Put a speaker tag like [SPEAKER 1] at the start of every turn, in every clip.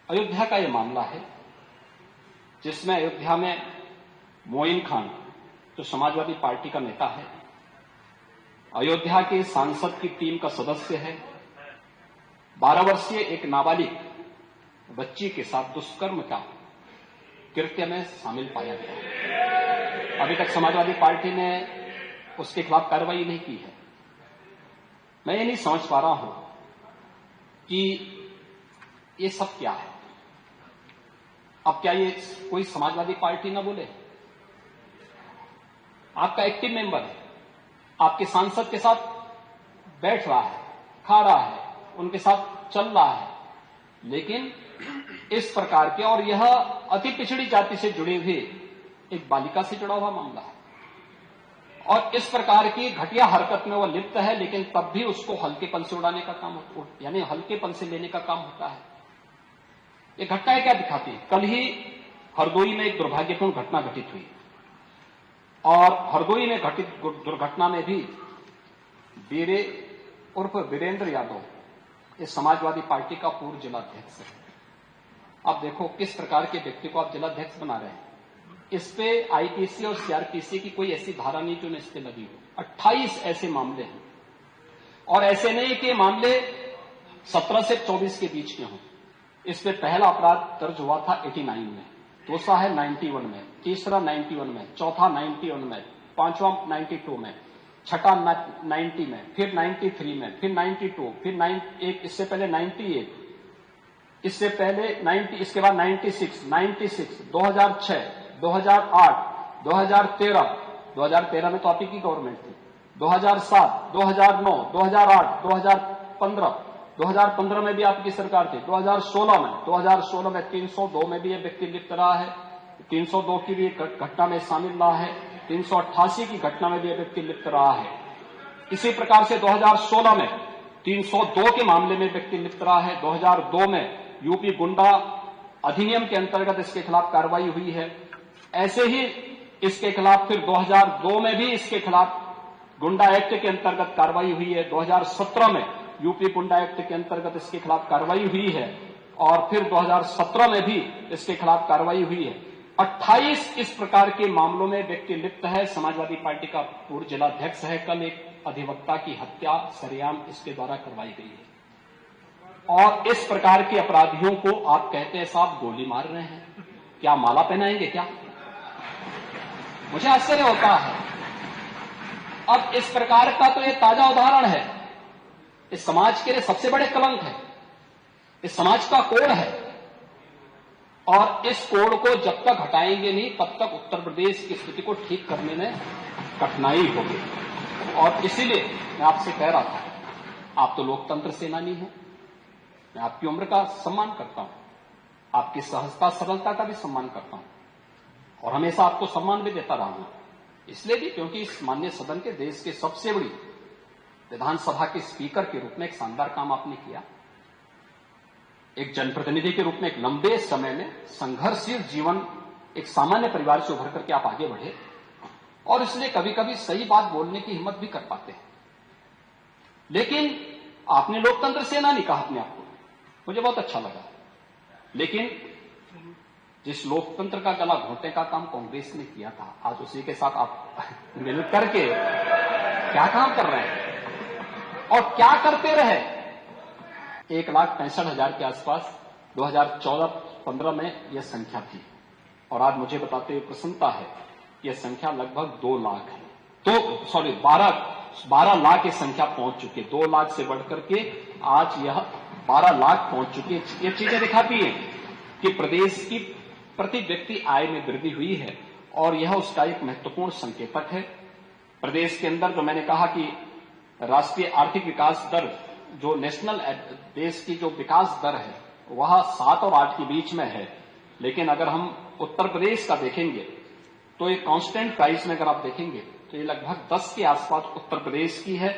[SPEAKER 1] अयोध्या का ये मामला है जिसमें अयोध्या में मोइन खान जो समाजवादी पार्टी का नेता है, अयोध्या के सांसद की टीम का सदस्य है, 12 वर्षीय एक नाबालिग बच्ची के साथ दुष्कर्म का कृत्य में शामिल पाया गया। अभी तक समाजवादी पार्टी ने उसके खिलाफ कार्रवाई नहीं की है। मैं ये नहीं समझ पा रहा हूं कि ये सब क्या है। अब क्या ये कोई समाजवादी पार्टी ना बोले? आपका एक्टिव मेंबर है, आपके सांसद के साथ बैठ रहा है, खा रहा है, उनके साथ चल रहा है, लेकिन इस प्रकार के, और यह अति पिछड़ी जाति से जुड़ी हुई एक बालिका से जुड़ा हुआ मामला है, और इस प्रकार की घटिया हरकत में वह लिप्त है, लेकिन तब भी उसको हल्केपन से उड़ाने का काम, यानी हल्केपन से लेने का काम होता है। ये घटनाएं क्या दिखाती है? कल ही हरदोई में एक दुर्भाग्यपूर्ण घटना घटित हुई, और हरदोई में घटित दुर्घटना में भी बीरे उर्फ वीरेंद्र यादव ये समाजवादी पार्टी का पूर्व जिलाध्यक्ष है। अब देखो किस प्रकार के व्यक्ति को आप जिलाध्यक्ष बना रहे हैं। इस पे आईपीसी और सीआरपीसी की कोई ऐसी धारा नहीं जो इस पे लगी हो। 28 ऐसे मामले हैं, और ऐसे नहीं कि मामले 17 से 24 के बीच के हों। इस पे पहला अपराध दर्ज हुआ था 89 में, दूसरा है 91 में, तीसरा 91 में, चौथा 91 में, पांचवा 92 में, छठा 90 में, फिर 93 में, फिर 92, फिर एक इससे पहले 98, इससे पहले 90, इसके बाद 96, 2006, 2008, 2013 में तो आप ही की गवर्नमेंट थी, 2007, 2009, 2008, 2015 में भी आपकी सरकार थी, 2016 में 302 में भी यह व्यक्ति लिप्त रहा है, 302 की भी घटना में शामिल रहा है, 388 की घटना में भी यह व्यक्ति लिप्त रहा है। इसी प्रकार से 2016 में 302 के मामले में व्यक्ति लिप्त रहा है। 2002 में यूपी गुंडा अधिनियम के अंतर्गत इसके खिलाफ कार्रवाई हुई है। ऐसे ही इसके खिलाफ फिर 2002 में भी इसके खिलाफ गुंडा एक्ट के अंतर्गत कार्रवाई हुई है। 2017 में यूपी गुंडा एक्ट के अंतर्गत इसके खिलाफ कार्रवाई हुई है, और फिर 2017 में भी इसके खिलाफ कार्रवाई हुई है। 28 इस प्रकार के मामलों में व्यक्ति लिप्त है। समाजवादी पार्टी का पूर्व जिलाध्यक्ष है। कल एक अधिवक्ता की हत्या सरेआम इसके द्वारा करवाई गई है, और इस प्रकार के अपराधियों को आप कहते हैं साहब गोली मार रहे हैं, क्या माला पहनाएंगे क्या? मुझे आश्चर्य होता है। अब इस प्रकार का तो ये ताजा उदाहरण है, इस समाज के लिए सबसे बड़े कलंक है, इस समाज का कोड है, और इस कोड को जब तक हटाएंगे नहीं तब तक उत्तर प्रदेश की स्थिति को ठीक करने में कठिनाई होगी। और इसीलिए मैं आपसे कह रहा था, आप तो लोकतंत्र सेनानी हैं, मैं आपकी उम्र का सम्मान करता हूं, आपकी सहजता सरलता का भी सम्मान करता हूं, और हमेशा आपको सम्मान भी देता रहा हूं। इसलिए भी क्योंकि इस माननीय सदन के देश के सबसे बड़ी विधानसभा के स्पीकर के रूप में एक शानदार काम आपने किया, एक जनप्रतिनिधि के रूप में एक लंबे समय में संघर्षशील जीवन, एक सामान्य परिवार से उभर करके आप आगे बढ़े, और इसलिए कभी कभी सही बात बोलने की हिम्मत भी कर पाते हैं। लेकिन आपने लोकतंत्र सेनानी कहा अपने आप को, मुझे बहुत अच्छा लगा। लेकिन जिस लोकतंत्र का गला घोंटने का काम कांग्रेस ने किया था, आज उसी के साथ आप मिल करके क्या काम कर रहे हैं और क्या करते रहे। 1,65,000 के आसपास 2014-15 में यह संख्या थी, और आज मुझे बताते हुए प्रसन्नता है यह संख्या लगभग 2 लाख है। तो 12 लाख की संख्या पहुंच चुकी है। 2 लाख से बढ़कर के आज यह 12 लाख पहुंच चुकी है। ये चीजें दिखाती है कि प्रदेश की प्रति व्यक्ति आय में वृद्धि हुई है, और यह उसका एक महत्वपूर्ण संकेतक है। प्रदेश के अंदर जो मैंने कहा कि राष्ट्रीय आर्थिक विकास दर, जो नेशनल देश की जो विकास दर है वह 7 और 8 के बीच में है, लेकिन अगर हम उत्तर प्रदेश का देखेंगे तो ये कांस्टेंट प्राइस में अगर आप देखेंगे तो ये लगभग 10 के आसपास उत्तर प्रदेश की है,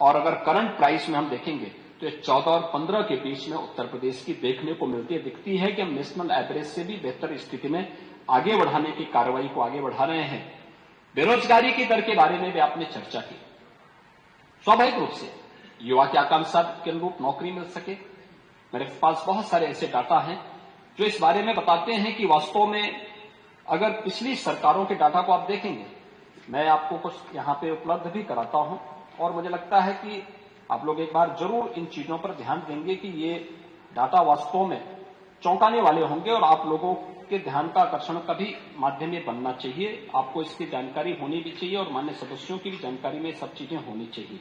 [SPEAKER 1] और अगर करंट प्राइस में हम देखेंगे तो ये 14 और 15 के बीच में उत्तर प्रदेश की देखने को मिलती है। दिखती है कि हम नेशनल एवरेज से भी बेहतर स्थिति में आगे बढ़ाने की कार्रवाई को आगे बढ़ा रहे हैं। बेरोजगारी की दर के बारे में भी आपने चर्चा की। स्वाभाविक रूप से युवा की आकांक्षा के अनुरूप नौकरी मिल सके, मेरे पास बहुत सारे ऐसे डाटा हैं जो इस बारे में बताते हैं कि वास्तव में अगर पिछली सरकारों के डाटा को आप देखेंगे, मैं आपको कुछ यहां पे उपलब्ध भी कराता हूं, और मुझे लगता है कि आप लोग एक बार जरूर इन चीजों पर ध्यान देंगे कि ये डाटा वास्तव में चौंकाने वाले होंगे और आप लोगों के ध्यान का आकर्षण का भी माध्यम ये बनना चाहिए। आपको इसकी जानकारी होनी भी चाहिए और मान्य सदस्यों की भी जानकारी में सब चीजें होनी चाहिए।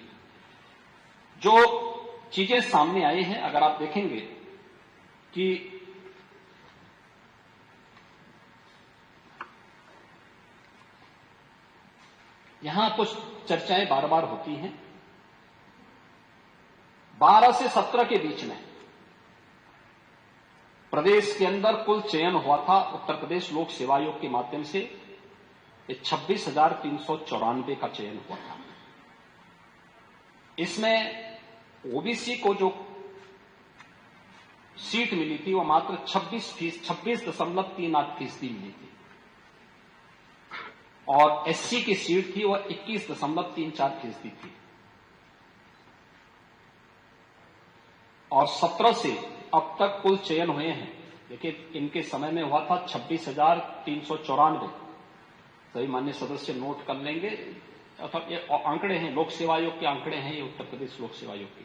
[SPEAKER 1] जो चीजें सामने आई हैं, अगर आप देखेंगे कि यहां कुछ चर्चाएं बार बार होती हैं। 12 से 17 के बीच में प्रदेश के अंदर कुल चयन हुआ था उत्तर प्रदेश लोक सेवा आयोग के माध्यम से 26,394 का चयन हुआ था। इसमें ओबीसी को जो सीट मिली थी वो मात्र 26.38% मिली थी, और एससी की सीट थी वो 21.34% थी। और 17 से अब तक कुल चयन हुए हैं, देखिए इनके समय में हुआ था 26,394। सभी मान्य सदस्य नोट कर लेंगे, अर्थात ये आंकड़े हैं, लोक सेवा आयोग के आंकड़े हैं, ये उत्तर प्रदेश लोक सेवा आयोग के।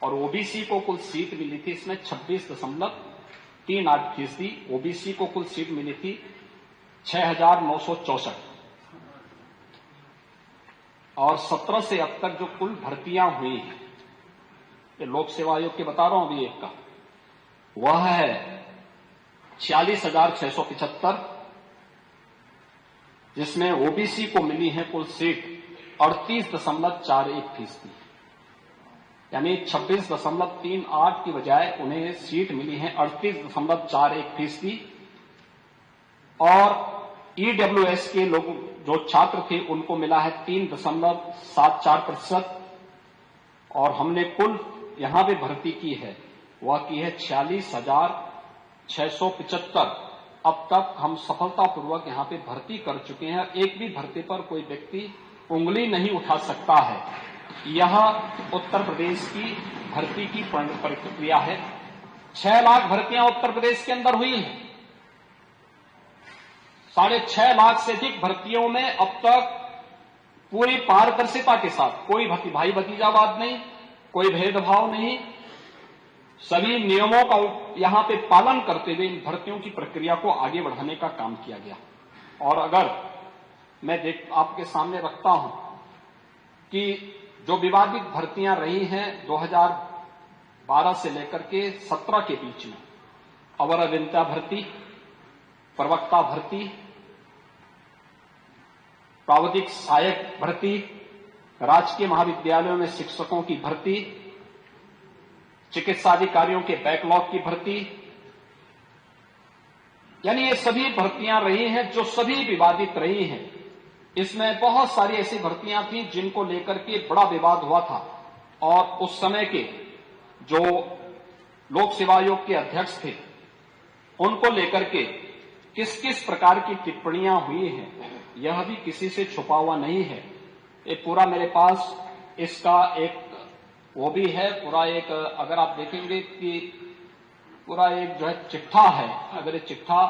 [SPEAKER 1] और ओबीसी को कुल सीट मिली थी इसमें 26.38%। ओबीसी को कुल सीट मिली थी 6,964। और 17 से अब तक जो कुल भर्तियां हुई हैं, ये लोक सेवा आयोग के बता रहा हूं अभी एक का, वह है 46,675, जिसमें ओबीसी को मिली है कुल सीट 38.41%, यानी 26.38 की बजाय उन्हें सीट मिली है 38.41%। और ईडब्ल्यूएस के लोग जो छात्र थे उनको मिला है 3.74%। और हमने कुल यहां पे भर्ती की है वह की है 46,675। अब तक हम सफलतापूर्वक यहां पे भर्ती कर चुके हैं। एक भी भर्ती पर कोई व्यक्ति उंगली नहीं उठा सकता है। यह उत्तर प्रदेश की भर्ती की प्रक्रिया है। 6 लाख भर्तियां उत्तर प्रदेश के अंदर हुई हैं। 6.5 लाख से अधिक भर्तियों में अब तक पूरी पारदर्शिता के साथ, कोई भाई भतीजावाद नहीं, कोई भेदभाव नहीं, सभी नियमों का यहां पे पालन करते हुए इन भर्तियों की प्रक्रिया को आगे बढ़ाने का काम किया गया। और अगर मैं आपके सामने रखता हूं कि जो विवादित भर्तियां रही हैं 2012 से लेकर के 17 के बीच में, अवर अभियंता भर्ती, प्रवक्ता भर्ती, प्राविधिक सहायक भर्ती, राजकीय महाविद्यालयों में शिक्षकों की भर्ती, चिकित्सा अधिकारियों के बैकलॉग की भर्ती, यानी ये सभी भर्तियां रही हैं जो सभी विवादित रही हैं। इसमें बहुत सारी ऐसी भर्तियां थी जिनको लेकर के बड़ा विवाद हुआ था, और उस समय के जो लोक सेवा आयोग के अध्यक्ष थे उनको लेकर के किस किस प्रकार की टिप्पणियां हुई हैं यह भी किसी से छुपा हुआ नहीं है। ये पूरा मेरे पास इसका एक वो भी है, पूरा एक, अगर आप देखेंगे कि पूरा एक जो है चिट्ठा है, अगर ये चिट्ठा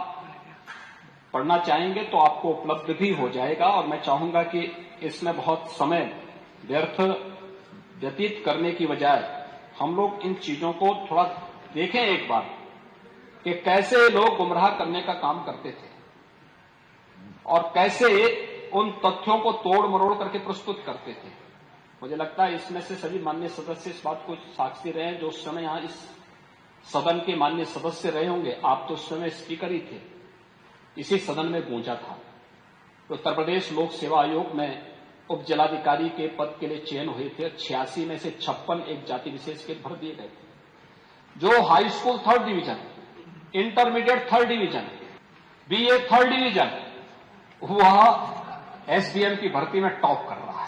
[SPEAKER 1] पढ़ना चाहेंगे तो आपको उपलब्ध भी हो जाएगा। और मैं चाहूंगा कि इसमें बहुत समय व्यर्थ व्यतीत करने की बजाय हम लोग इन चीजों को थोड़ा देखें एक बार कि कैसे लोग गुमराह करने का काम करते थे और कैसे उन तथ्यों को तोड़ मरोड़ करके प्रस्तुत करते थे। मुझे लगता है इसमें से सभी माननीय सदस्य इस बात को साक्षी रहे हैं, जो उस समय यहां इस सदन के माननीय सदस्य रहे होंगे। आप तो उस समय स्पीकर ही थे, इसी सदन में गूंजा था। तो उत्तर प्रदेश लोक सेवा आयोग में उप जिलाधिकारी के पद के लिए चयन हुए थे। 86 में से 56 एक जाति विशेष के भर दिए गए थे। जो high school 3rd division, intermediate 3rd division, BA 3rd division, वह एसडीएम की भर्ती में टॉप कर रहा है।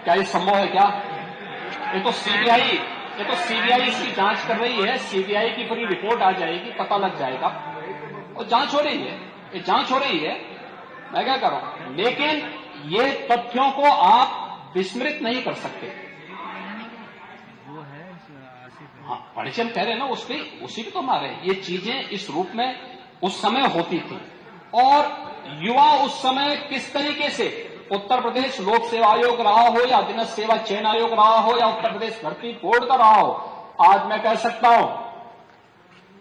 [SPEAKER 1] क्या ये संभव है? क्या ये तो सीबीआई इसकी जांच कर रही है। सीबीआई की पूरी रिपोर्ट आ जाएगी, पता लग जाएगा। और जांच हो रही है, ये जांच हो रही है, मैं क्या कर रहा हूं। लेकिन ये तथ्यों को आप विस्मृत नहीं कर सकते। हाँ, पॉलिसी हम कह रहे हैं ना, उसी को तो मारे। ये चीजें इस रूप में उस समय होती थी, और युवा उस समय किस तरीके से उत्तर प्रदेश लोक सेवा आयोग रहा हो या अधीनस्थ सेवा चयन आयोग रहा हो या उत्तर प्रदेश भर्ती बोर्ड का रहा हो, आज मैं कह सकता हूं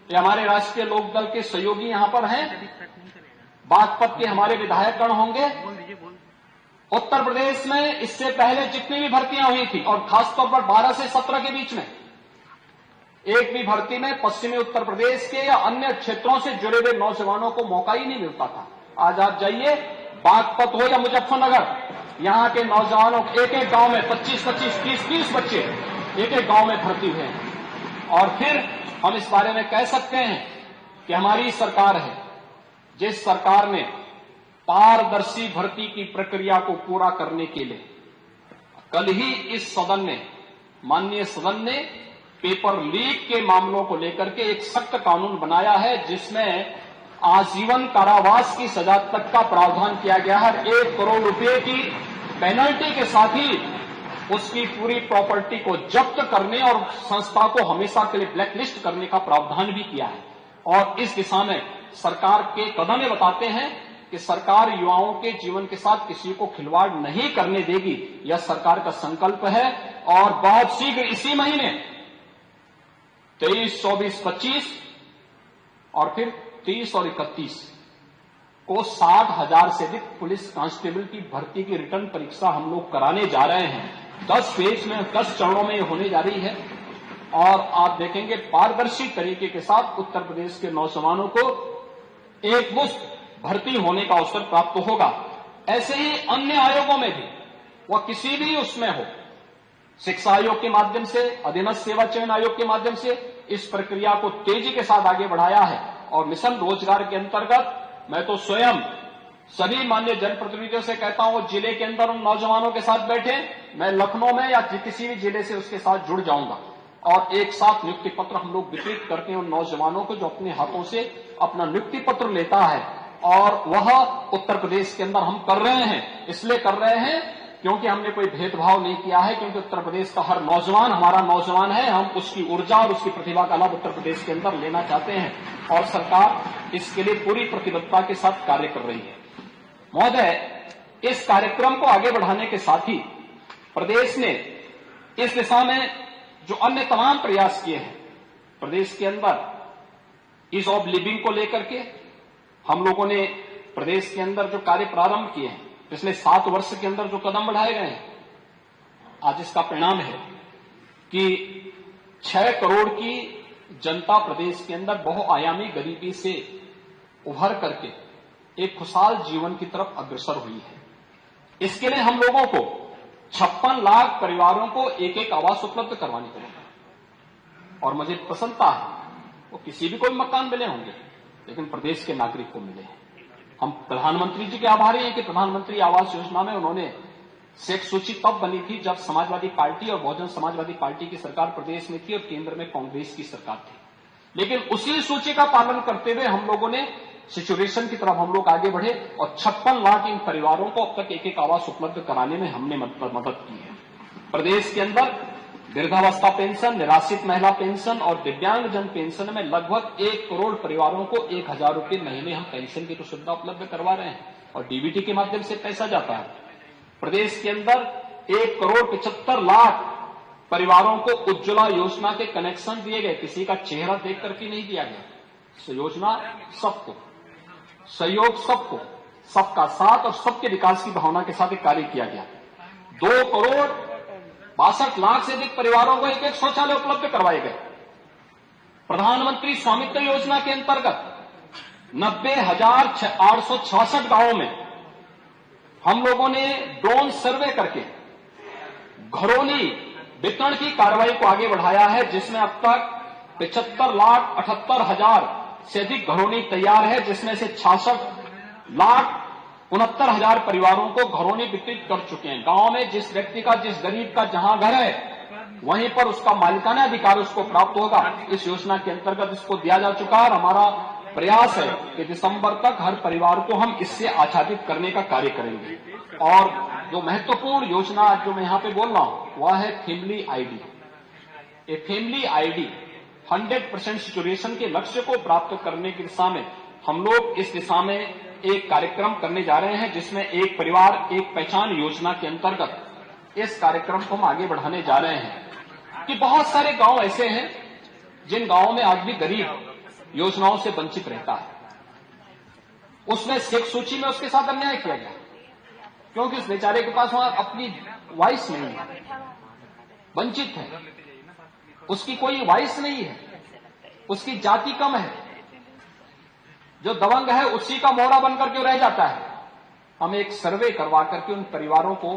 [SPEAKER 1] कि हमारे राष्ट्रीय लोकदल के सहयोगी यहां पर हैं, बागपत के हमारे विधायकगण होंगे। उत्तर प्रदेश में इससे पहले जितनी भी भर्तियां हुई थी, और खासतौर पर 12 से 17 के बीच में, एक भी भर्ती में पश्चिमी उत्तर प्रदेश के या अन्य क्षेत्रों से जुड़े हुए नौजवानों को मौका ही नहीं मिलता था। आज आप जाइए, बागपत हो या मुजफ्फरनगर, यहां के नौजवानों एक एक गांव में 25-25, 30-30 बच्चे एक एक गांव में भर्ती हुए हैं। और फिर हम इस बारे में कह सकते हैं कि हमारी सरकार है, जिस सरकार ने पारदर्शी भर्ती की प्रक्रिया को पूरा करने के लिए कल ही इस सदन ने, माननीय सदन ने, पेपर लीक के मामलों को लेकर के एक सख्त कानून बनाया है, जिसमें आजीवन कारावास की सजा तक का प्रावधान किया गया है। 1 करोड़ रुपए की पेनल्टी के साथ ही उसकी पूरी प्रॉपर्टी को जब्त करने और संस्था को हमेशा के लिए ब्लैकलिस्ट करने का प्रावधान भी किया है। और इस दिशा में सरकार के कदम ये बताते हैं कि सरकार युवाओं के जीवन के साथ किसी को खिलवाड़ नहीं करने देगी, यह सरकार का संकल्प है। और बहुत शीघ्र इसी महीने 23, 24, 25 और फिर 30 और 31 को 60,000 से अधिक पुलिस कांस्टेबल की भर्ती की रिटर्न परीक्षा हम लोग कराने जा रहे हैं। 10 फेज में, 10 चरणों में होने जा रही है। और आप देखेंगे पारदर्शी तरीके के साथ उत्तर प्रदेश के नौजवानों को एकमुश्त भर्ती होने का अवसर प्राप्त होगा। ऐसे ही अन्य आयोगों में भी, वह किसी भी उसमें हो, शिक्षा आयोग के माध्यम से, अधीनस्थ सेवा चयन आयोग के माध्यम से इस प्रक्रिया को तेजी के साथ आगे बढ़ाया है। और मिशन रोजगार के अंतर्गत मैं तो स्वयं सभी माननीय जनप्रतिनिधियों से कहता हूं, जिले के अंदर उन नौजवानों के साथ बैठे, मैं लखनऊ में या किसी भी जिले से उसके साथ जुड़ जाऊंगा और एक साथ नियुक्ति पत्र हम लोग वितरित करते हैं उन नौजवानों को जो अपने हाथों से अपना नियुक्ति पत्र लेता है। और वह उत्तर प्रदेश के अंदर हम कर रहे हैं, इसलिए कर रहे हैं क्योंकि हमने कोई भेदभाव नहीं किया है, क्योंकि उत्तर प्रदेश का हर नौजवान हमारा नौजवान है। हम उसकी ऊर्जा और उसकी प्रतिभा का लाभ उत्तर प्रदेश के अंदर लेना चाहते हैं और सरकार इसके लिए पूरी प्रतिबद्धता के साथ कार्य कर रही है। महोदय, इस कार्यक्रम को आगे बढ़ाने के साथ ही प्रदेश ने इस दिशा में जो अन्य तमाम प्रयास किए हैं, प्रदेश के अंदर ईज ऑफ लिविंग को लेकर के हम लोगों ने प्रदेश के अंदर जो कार्य प्रारंभ किए हैं, पिछले 7 वर्ष के अंदर जो कदम बढ़ाए गए हैं, आज इसका परिणाम है कि 6 करोड़ की जनता प्रदेश के अंदर बहुआयामी गरीबी से उभर करके एक खुशहाल जीवन की तरफ अग्रसर हुई है। इसके लिए हम लोगों को 56 लाख परिवारों को एक एक आवास उपलब्ध करवानी पड़ेगी। और मुझे प्रसन्नता है, वो किसी भी कोई मकान मिले होंगे, लेकिन प्रदेश के नागरिक को मिले हैं। हम प्रधानमंत्री जी के आभारी हैं कि प्रधानमंत्री आवास योजना में उन्होंने से एक सूची तब बनी थी जब समाजवादी पार्टी और बहुजन समाजवादी पार्टी की सरकार प्रदेश में थी और केंद्र में कांग्रेस की सरकार थी। लेकिन उसी सूची का पालन करते हुए हम लोगों ने सिचुएशन की तरफ हम लोग आगे बढ़े और 56 लाख इन परिवारों को अब तक एक एक आवास उपलब्ध कराने में हमने मदद की है। प्रदेश के अंदर वृद्धावस्था पेंशन, निराश्रित महिला पेंशन और दिव्यांगजन पेंशन में लगभग 1 करोड़ परिवारों को 1,000 रुपये महीने हम पेंशन की तो सुविधा उपलब्ध करवा रहे हैं और डीबीटी के माध्यम से पैसा जाता है। प्रदेश के अंदर 1 करोड़ 75 लाख परिवारों को उज्ज्वला योजना के कनेक्शन दिए गए। किसी का चेहरा देख करके नहीं दिया गया। योजना सबको, सहयोग सबको, सबका साथ और सबके विकास की भावना के साथ एक कार्य किया गया। 2 करोड़ 62 लाख से अधिक परिवारों को एक एक शौचालय उपलब्ध करवाए गए। प्रधानमंत्री स्वामित्व योजना के अंतर्गत 90,866 गांवों में हम लोगों ने ड्रोन सर्वे करके घरौनी वितरण की कार्रवाई को आगे बढ़ाया है, जिसमें अब तक 75,78,000 से अधिक घरौनी तैयार है, जिसमें से 66,69,000 परिवारों को घरौनी वितरित कर चुके हैं। गांव में जिस व्यक्ति का, जिस गरीब का जहां घर है, वहीं पर उसका मालिकाना अधिकार उसको प्राप्त होगा। इस योजना के अंतर्गत इसको दिया जा चुका है और हमारा प्रयास है कि दिसंबर तक हर परिवार को हम इससे आच्छादित करने का कार्य करेंगे। और जो महत्वपूर्ण योजना जो मैं यहां पे बोल रहा हूं वह है family ID. A family ID 100% situation के लक्ष्य को प्राप्त करने की दिशा में हम लोग इस दिशा में एक कार्यक्रम करने जा रहे हैं, जिसमें एक परिवार एक पहचान योजना के अंतर्गत इस कार्यक्रम को हम आगे बढ़ाने जा रहे हैं कि बहुत सारे गांव ऐसे हैं जिन गांवों में आज भी गरीब योजनाओं से वंचित रहता है। उसमें सिख सूची में उसके साथ अन्याय किया गया क्योंकि उस बेचारे के पास वहां अपनी वॉइस नहीं है, वंचित है, उसकी कोई वॉइस नहीं है, उसकी जाति कम है, जो दबंग है उसी का मोहरा बनकर के रह जाता है। हम एक सर्वे करवा करके उन परिवारों को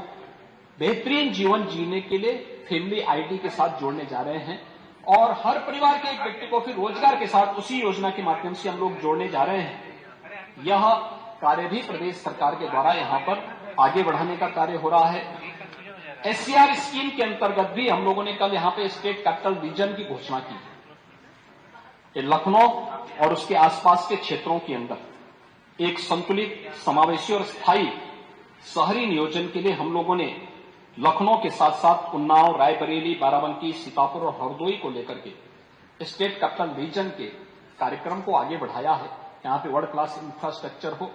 [SPEAKER 1] बेहतरीन जीवन जीने के लिए फैमिली आईडी के साथ जोड़ने जा रहे हैं और हर परिवार के एक व्यक्ति को फिर रोजगार के साथ उसी योजना के माध्यम से हम लोग जोड़ने जा रहे हैं। यह कार्य भी प्रदेश सरकार के द्वारा यहां पर आगे बढ़ाने का कार्य हो रहा है। एससीआर स्कीम के अंतर्गत भी हम लोगों ने कल यहां पे स्टेट कैपिटल रीजन की घोषणा की। लखनऊ और उसके आसपास के क्षेत्रों के अंदर एक संतुलित, समावेशी और स्थायी शहरी नियोजन के लिए हम लोगों ने लखनऊ के साथ साथ उन्नाव, रायबरेली, बाराबंकी, सीतापुर और हरदोई को लेकर के स्टेट कैपिटल रीजन के कार्यक्रम को आगे बढ़ाया है। यहां पे वर्ल्ड क्लास इंफ्रास्ट्रक्चर हो,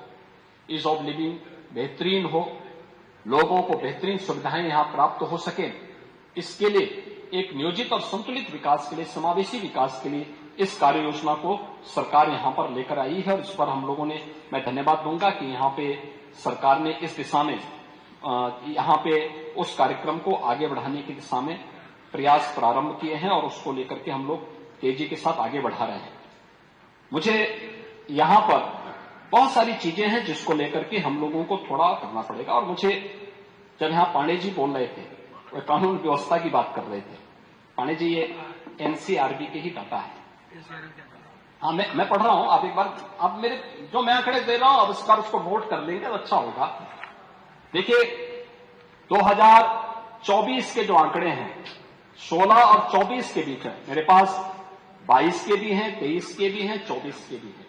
[SPEAKER 1] ईज ऑफ लिविंग बेहतरीन हो, लोगों को बेहतरीन सुविधाएं यहां प्राप्त हो सके, इसके लिए एक नियोजित और संतुलित विकास के लिए, समावेशी विकास के लिए इस कार्य योजना को सरकार यहां पर लेकर आई है और इस पर हम लोगों ने, मैं धन्यवाद दूंगा कि यहां पे सरकार ने इस दिशा में यहां पे उस कार्यक्रम को आगे बढ़ाने की दिशा में प्रयास प्रारंभ किए हैं और उसको लेकर के हम लोग तेजी के साथ आगे बढ़ा रहे हैं। मुझे यहां पर बहुत सारी चीजें हैं जिसको लेकर के हम लोगों को थोड़ा करना पड़ेगा और मुझे जब यहां पांडे जी बोल रहे थे, वे कानून व्यवस्था की बात कर रहे थे। पांडे जी, ये एनसीआरबी के ही डाटा है। हाँ, मैं पढ़ रहा हूं, आप एक बार आप मेरे जो मैं आंकड़े दे रहा हूं अब इस बार उसको नोट कर लेंगे तो अच्छा होगा। देखिए 2024 के जो आंकड़े हैं 16 और 24 के बीच है, मेरे पास 22 के भी हैं, 23 के भी हैं, 24 के भी हैं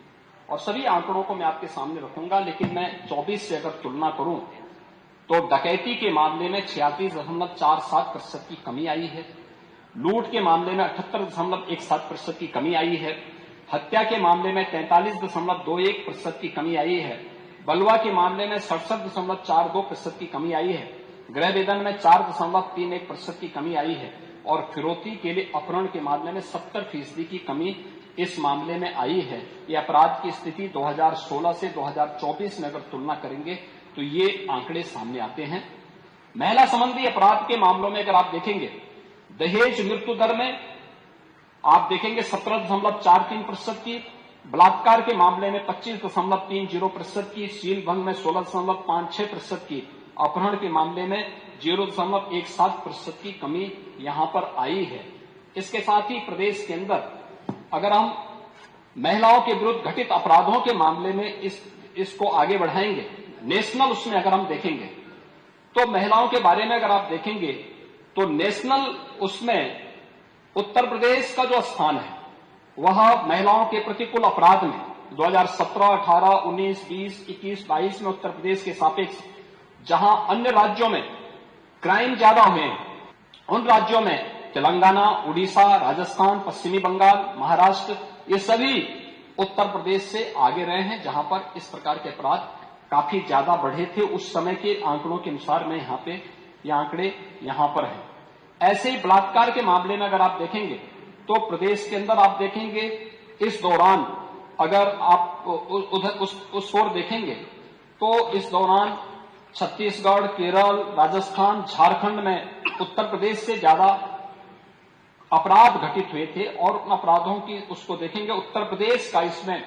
[SPEAKER 1] और सभी आंकड़ों को मैं आपके सामने रखूंगा। लेकिन मैं 24 से अगर तुलना करूं तो डकैती के मामले में 36.47% की कमी आई है, लूट के मामले में 78.17% की कमी आई है, हत्या के मामले में 43.21% की कमी आई है, बलवा के मामले में 67.42% की कमी आई है, गृह वेदन में 4.31% की कमी आई है और फिरौती के लिए अपहरण के मामले में 70% की कमी इस मामले में आई है। ये अपराध की स्थिति 2016 से 2024 में अगर तुलना करेंगे तो ये आंकड़े सामने आते हैं। महिला संबंधी अपराध के मामलों में अगर आप देखेंगे, दहेज मृत्यु दर में आप देखेंगे 17.43% की, बलात्कार के मामले में 25.30% की, सील भंग में 16.56% की, अपहरण के मामले में 0.17% की कमी यहां पर आई है। इसके साथ ही प्रदेश के अंदर अगर हम महिलाओं के विरुद्ध घटित अपराधों के मामले में इसको आगे बढ़ाएंगे, नेशनल उसमें अगर हम देखेंगे तो महिलाओं के बारे में अगर आप देखेंगे तो नेशनल उसमें उत्तर प्रदेश का जो स्थान है वह महिलाओं के प्रतिकूल अपराध में 2017, 18, 19, 20, 21, 22 में उत्तर प्रदेश के सापेक्ष जहां अन्य राज्यों में क्राइम ज्यादा हुए हैं, उन राज्यों में तेलंगाना, उड़ीसा, राजस्थान, पश्चिमी बंगाल, महाराष्ट्र, ये सभी उत्तर प्रदेश से आगे रहे हैं जहां पर इस प्रकार के अपराध काफी ज्यादा बढ़े थे। उस समय के आंकड़ों के अनुसार में यहां पे ये आंकड़े यहां पर हैं। ऐसे ही बलात्कार के मामले में अगर आप देखेंगे तो प्रदेश के अंदर आप देखेंगे इस दौरान अगर आप उधर उस ओर देखेंगे तो इस दौरान छत्तीसगढ़, केरल, राजस्थान, झारखंड में उत्तर प्रदेश से ज्यादा अपराध घटित हुए थे और उन अपराधों की उसको देखेंगे उत्तर प्रदेश का इसमें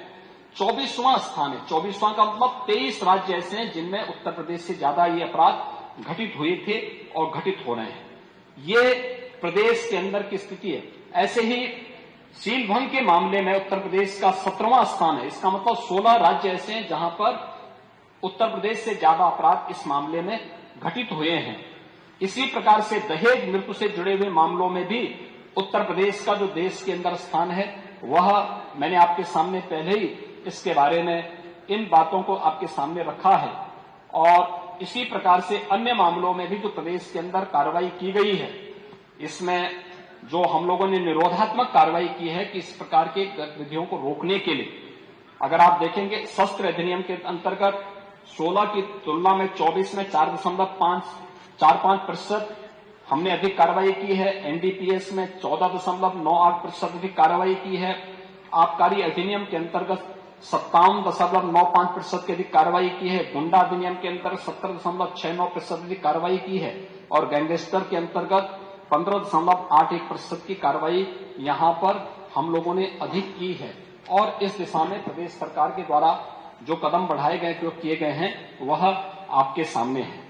[SPEAKER 1] 24वां स्थान है। 24वां का मतलब 23 राज्य ऐसे हैं जिनमें उत्तर प्रदेश से ज्यादा ये अपराध घटित हुए थे और घटित हो रहे हैं। ये प्रदेश के अंदर की स्थिति है। ऐसे ही सील भंग के मामले में उत्तर प्रदेश का 17वां स्थान है। इसका मतलब 16 राज्य ऐसे हैं जहां पर उत्तर प्रदेश से ज्यादा अपराध इस मामले में घटित हुए हैं। इसी प्रकार से दहेज मृत्यु से जुड़े हुए मामलों में भी उत्तर प्रदेश का जो देश के अंदर स्थान है वह मैंने आपके सामने पहले ही इसके बारे में इन बातों को आपके सामने रखा है। और इसी प्रकार से अन्य मामलों में भी जो प्रदेश के अंदर कार्रवाई की गई है, इसमें जो हम लोगों ने निरोधात्मक कार्रवाई की है कि इस प्रकार के गतिविधियों को रोकने के लिए, अगर आप देखेंगे शस्त्र अधिनियम के अंतर्गत 16 की तुलना में 24 में 4.45% हमने अधिक कार्रवाई की है। एनडीपीएस में 14.98% अधिक कार्रवाई की है। आबकारी अधिनियम के अंतर्गत 57.95% की अधिक कार्रवाई की है। गुंडा अधिनियम के अंतर्गत 17.69% अधिक कार्रवाई की है और गैंगस्टर के अंतर्गत 15.81% की कार्रवाई यहां पर हम लोगों ने अधिक की है। और इस दिशा में प्रदेश सरकार के द्वारा जो कदम बढ़ाए गए, जो किए गए हैं, वह आपके सामने है।